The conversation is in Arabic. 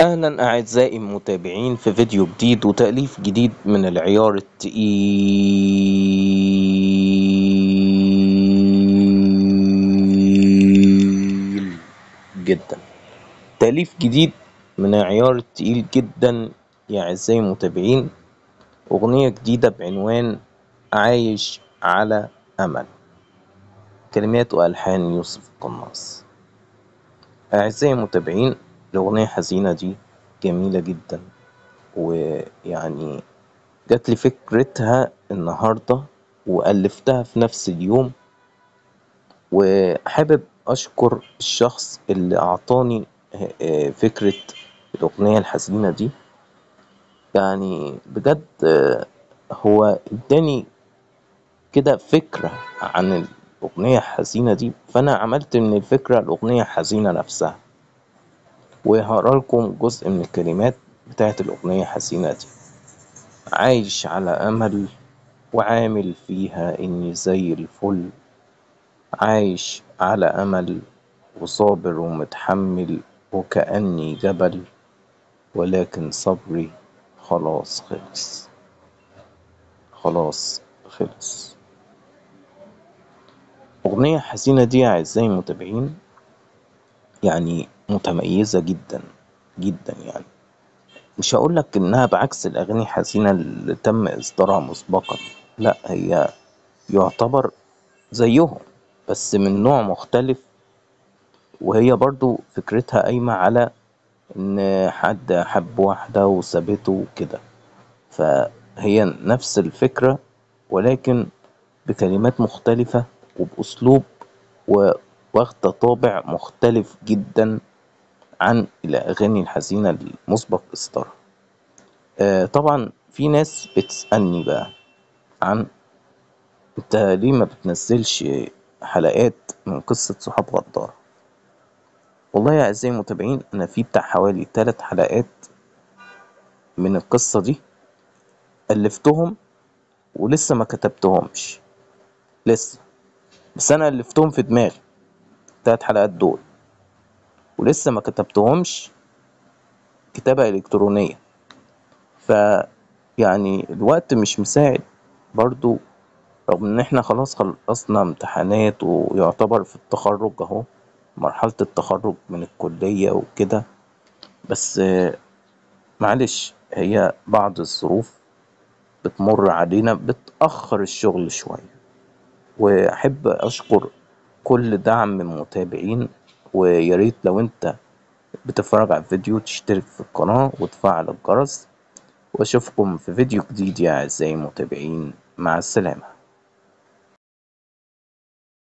أهلا أعزائي المتابعين في فيديو جديد وتأليف جديد من العيار التقيل جدا. تأليف جديد من العيار التقيل جدا يا أعزائي المتابعين. أغنية جديدة بعنوان عايش على أمل، كلمات وألحان يوسف القناص. أعزائي المتابعين، الأغنية الحزينة دي جميلة جدا، ويعني جات لي فكرتها النهاردة وألفتها في نفس اليوم، وحابب أشكر الشخص اللي أعطاني فكرة الأغنية الحزينة دي. يعني بجد هو اداني كده فكرة عن الأغنية الحزينة دي، فأنا عملت من الفكرة الأغنية الحزينة نفسها، وهقرا لكم جزء من الكلمات بتاعت الأغنية الحزينة دي. عايش على أمل وعامل فيها إني زي الفل، عايش على أمل وصابر ومتحمل وكأني جبل، ولكن صبري خلاص خلص، خلاص خلص. أغنية حزينة دي أعزائي المتابعين يعني متميزة جدا جدا. يعني مش هقولك إنها بعكس الأغاني الحزينة اللي تم إصدارها مسبقا، لأ، هي يعتبر زيهم بس من نوع مختلف، وهي برضو فكرتها قايمة على إن حد حب واحدة وسابته وكده، فهي نفس الفكرة ولكن بكلمات مختلفة وبأسلوب واخدة طابع مختلف جدا عن الأغاني الحزينة المسبق إصدارها. طبعا في ناس بتسألني بقى عن انت ليه ما بتنزلش حلقات من قصة صحاب غدار. والله يا أعزائي المتابعين، أنا في بتاع حوالي 3 حلقات من القصة دي ألفتهم ولسه ما كتبتهمش لسه، بس أنا ألفتهم في دماغي 3 حلقات دول ولسه ما كتبتهمش كتابة إلكترونية. يعني الوقت مش مساعد برضو، رغم إن إحنا خلاص خلصنا امتحانات ويعتبر في التخرج أهو، مرحلة التخرج من الكلية وكده، بس معلش هي بعض الظروف بتمر علينا بتأخر الشغل شوية. وأحب أشكر كل دعم من المتابعين، وياريت لو أنت بتتفرج على الفيديو تشترك في القناة وتفعل الجرس، وأشوفكم في فيديو جديد يا أعزائي المتابعين. مع السلامة.